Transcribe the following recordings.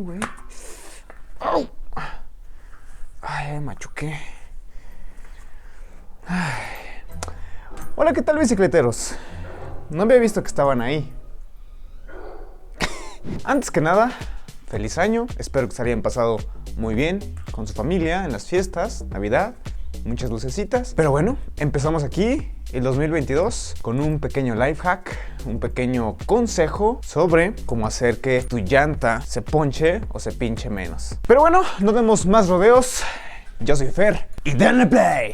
güey. ¡Au! Ay, machuqué. Ay. Hola, ¿qué tal, bicicleteros? No había visto que estaban ahí. Antes que nada, feliz año. Espero que se hayan pasado muy bien con su familia en las fiestas, Navidad, muchas lucecitas. Pero bueno, empezamos aquí el 2022 con un pequeño life hack, un pequeño consejo sobre cómo hacer que tu llanta se ponche o se pinche menos. Pero bueno, no demos más rodeos. Yo soy Fer y denle play.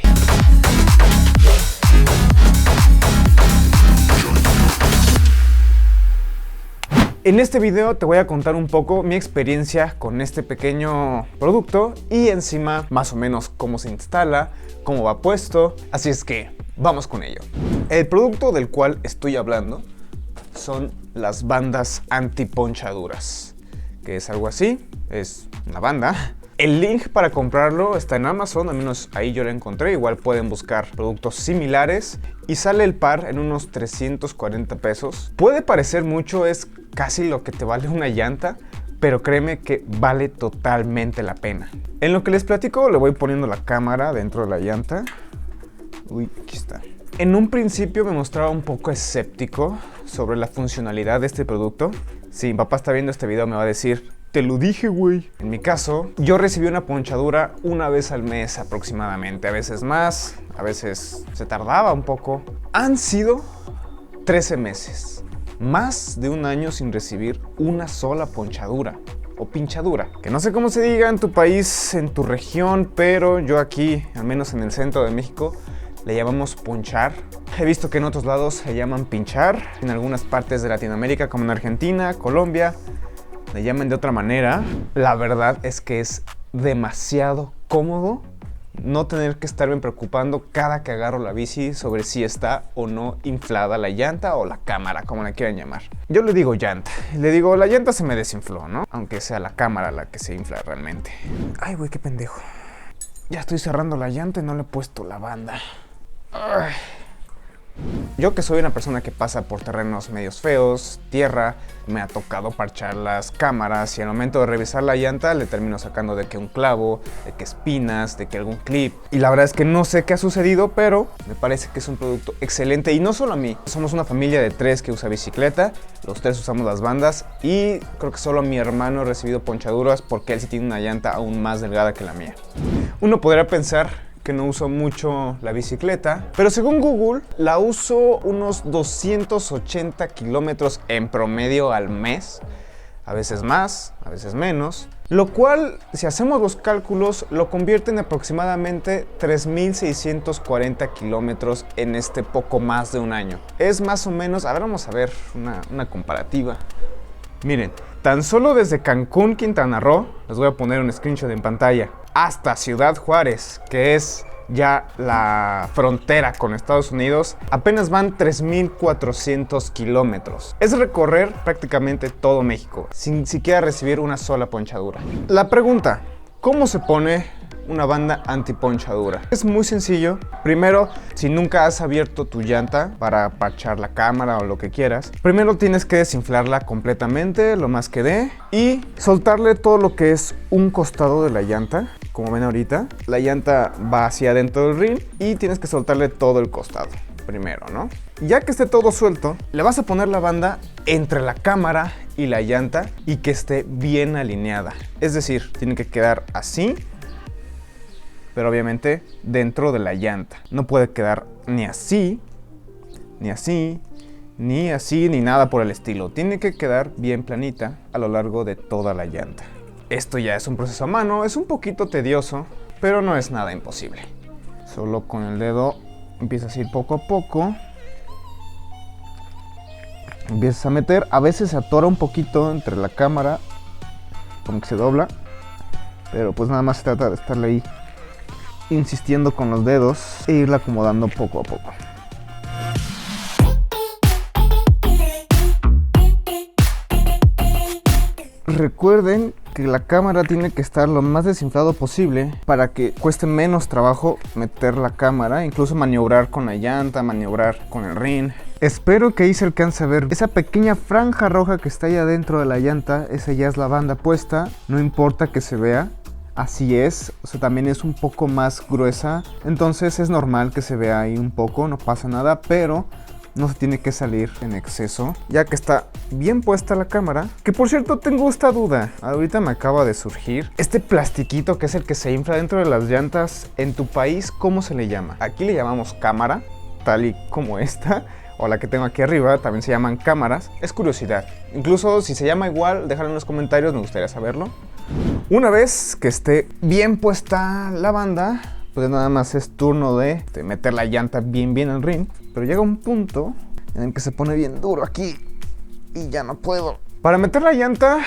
En este video te voy a contar un poco mi experiencia con este pequeño producto y encima más o menos cómo se instala, cómo va puesto, así es que vamos con ello. El producto del cual estoy hablando son las bandas antiponchaduras, que es algo así, es una banda. El link para comprarlo está en Amazon, al menos ahí yo lo encontré. Igual pueden buscar productos similares y sale el par en unos 340 pesos. Puede parecer mucho, es casi lo que te vale una llanta, pero créeme que vale totalmente la pena. En lo que les platico, le voy poniendo la cámara dentro de la llanta. Uy, aquí está. En un principio me mostraba un poco escéptico sobre la funcionalidad de este producto. Si mi papá está viendo este video me va a decir: te lo dije, güey. En mi caso, yo recibí una ponchadura una vez al mes aproximadamente. A veces más, a veces se tardaba un poco. Han sido 13 meses. Más de un año sin recibir una sola ponchadura o pinchadura. Que no sé cómo se diga en tu país, en tu región, pero yo aquí, al menos en el centro de México, le llamamos ponchar. He visto que en otros lados se llaman pinchar. En algunas partes de Latinoamérica, como en Argentina, Colombia, le llaman de otra manera. La verdad es que es demasiado cómodo no tener que estarme preocupando cada que agarro la bici sobre si está o no inflada la llanta o la cámara, como la quieran llamar. Yo le digo llanta, le digo la llanta se me desinfló, ¿no? Aunque sea la cámara la que se infla realmente. Ay, güey, qué pendejo. Ya estoy cerrando la llanta y no le he puesto la banda. Ay. Yo que soy una persona que pasa por terrenos medios feos, tierra, me ha tocado parchar las cámaras y al momento de revisar la llanta le termino sacando de que un clavo, de que espinas, de que algún clip. Y la verdad es que no sé qué ha sucedido, pero me parece que es un producto excelente. Y no solo a mí, somos una familia de 3 que usa bicicleta, los 3 usamos las bandas y creo que solo mi hermano ha recibido ponchaduras porque él sí tiene una llanta aún más delgada que la mía. Uno podría pensar que no uso mucho la bicicleta, pero según Google la uso unos 280 kilómetros en promedio al mes, a veces más, a veces menos, lo cual, si hacemos los cálculos, lo convierte en aproximadamente 3.640 kilómetros en este poco más de un año. Es más o menos, a ver, vamos a ver una comparativa. Miren, tan solo desde Cancún, Quintana Roo, les voy a poner un screenshot en pantalla, hasta Ciudad Juárez, que es ya la frontera con Estados Unidos, apenas van 3.400 kilómetros. Es recorrer prácticamente todo México, sin siquiera recibir una sola ponchadura. La pregunta, ¿cómo se pone una banda antiponchadura? Es muy sencillo. Primero, si nunca has abierto tu llanta para parchar la cámara o lo que quieras, primero tienes que desinflarla completamente, lo más que dé, y soltarle todo lo que es un costado de la llanta. Como ven ahorita, la llanta va hacia adentro del rin y tienes que soltarle todo el costado primero, ¿no? Ya que esté todo suelto, le vas a poner la banda entre la cámara y la llanta y que esté bien alineada. Es decir, tiene que quedar así, pero obviamente dentro de la llanta. No puede quedar ni así, ni así, ni así, ni nada por el estilo. Tiene que quedar bien planita a lo largo de toda la llanta. Esto ya es un proceso a mano, es un poquito tedioso, pero no es nada imposible. Solo con el dedo empiezas a ir poco a poco. Empiezas a meter, a veces se atora un poquito entre la cámara, como que se dobla, pero pues nada más se trata de estarle ahí insistiendo con los dedos e irla acomodando poco a poco. Recuerden que la cámara tiene que estar lo más desinflado posible para que cueste menos trabajo meter la cámara, incluso maniobrar con la llanta, maniobrar con el rin. Espero que ahí se alcance a ver esa pequeña franja roja que está ahí adentro de la llanta. Esa ya es la banda puesta, no importa que se vea. Así es, o sea, también es un poco más gruesa, entonces es normal que se vea ahí un poco, no pasa nada, pero no se tiene que salir en exceso, ya que está bien puesta la cámara. Que por cierto, tengo esta duda, ahorita me acaba de surgir. Este plastiquito que es el que se infla dentro de las llantas, en tu país, ¿cómo se le llama? Aquí le llamamos cámara, tal y como esta, o la que tengo aquí arriba, también se llaman cámaras. Es curiosidad, incluso si se llama igual, déjalo en los comentarios, me gustaría saberlo. Una vez que esté bien puesta la banda, pues nada más es turno de meter la llanta bien al rin. Pero llega un punto en el que se pone bien duro aquí y ya no puedo. Para meter la llanta,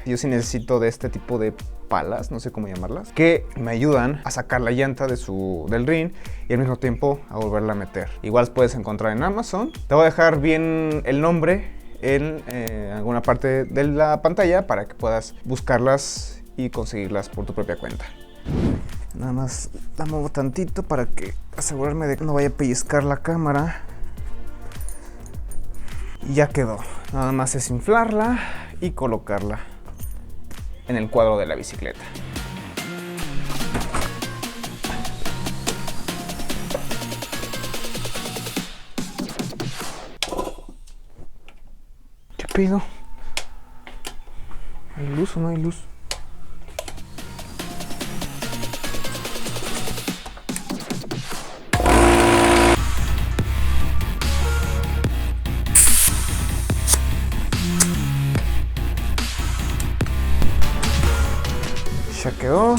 yo sí necesito de este tipo de palas, no sé cómo llamarlas, que me ayudan a sacar la llanta del rin y al mismo tiempo a volverla a meter. Igual las puedes encontrar en Amazon. Te voy a dejar bien el nombre en alguna parte de la pantalla para que puedas buscarlas y conseguirlas por tu propia cuenta. Nada más la muevo tantito para que asegurarme de que no vaya a pellizcar la cámara. Y ya quedó. Nada más es inflarla y colocarla en el cuadro de la bicicleta. ¿Qué pido? ¿Hay luz o no hay luz? Ya quedó.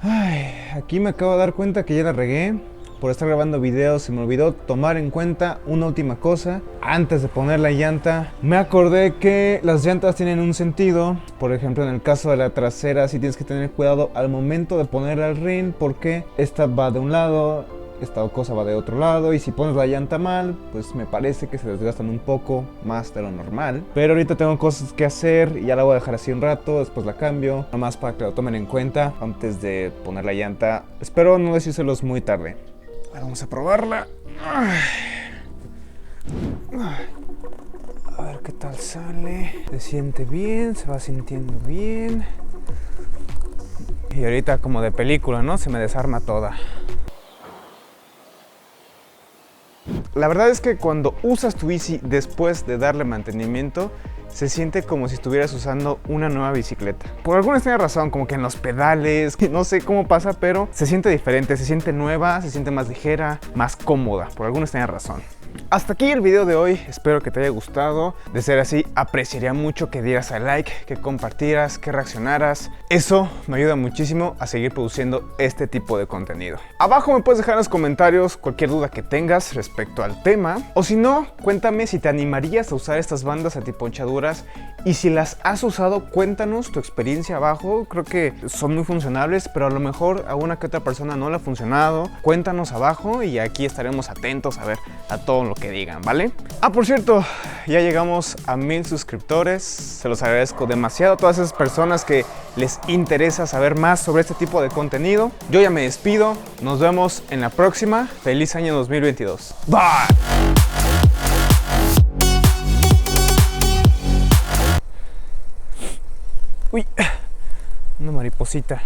Ay, aquí me acabo de dar cuenta que ya la regué. Por estar grabando videos se me olvidó tomar en cuenta una última cosa. Antes de poner la llanta, me acordé que las llantas tienen un sentido. Por ejemplo, en el caso de la trasera, sí tienes que tener cuidado al momento de ponerla al rin, porque esta va de un lado, esta cosa va de otro lado, y si pones la llanta mal, pues me parece que se desgastan un poco más de lo normal. Pero ahorita tengo cosas que hacer y ya la voy a dejar así un rato, después la cambio, nomás para que lo tomen en cuenta antes de poner la llanta. Espero no decírselos muy tarde. Ahora vamos a probarla. A ver qué tal sale. Se siente bien, se va sintiendo bien. Y ahorita como de película, ¿no? Se me desarma toda. La verdad es que cuando usas tu bici después de darle mantenimiento, se siente como si estuvieras usando una nueva bicicleta. Por alguna extraña razón, como que en los pedales, no sé cómo pasa, pero se siente diferente, se siente nueva, se siente más ligera, más cómoda, por alguna extraña razón. Hasta aquí el video de hoy, espero que te haya gustado. De ser así, apreciaría mucho que dieras al like, que compartieras, que reaccionaras. Eso me ayuda muchísimo a seguir produciendo este tipo de contenido. Abajo me puedes dejar en los comentarios cualquier duda que tengas respecto al tema. O si no, cuéntame si te animarías a usar estas bandas antiponchaduras. Y si las has usado, cuéntanos tu experiencia abajo. Creo que son muy funcionables, pero a lo mejor a una que otra persona no le ha funcionado. Cuéntanos abajo y aquí estaremos atentos a ver a todo lo que digan, ¿vale? Ah, por cierto, ya llegamos a 1000 suscriptores. Se los agradezco demasiado a todas esas personas que les interesa saber más sobre este tipo de contenido. Yo ya me despido. Nos vemos en la próxima. Feliz año 2022. Bye. Uy, una mariposita.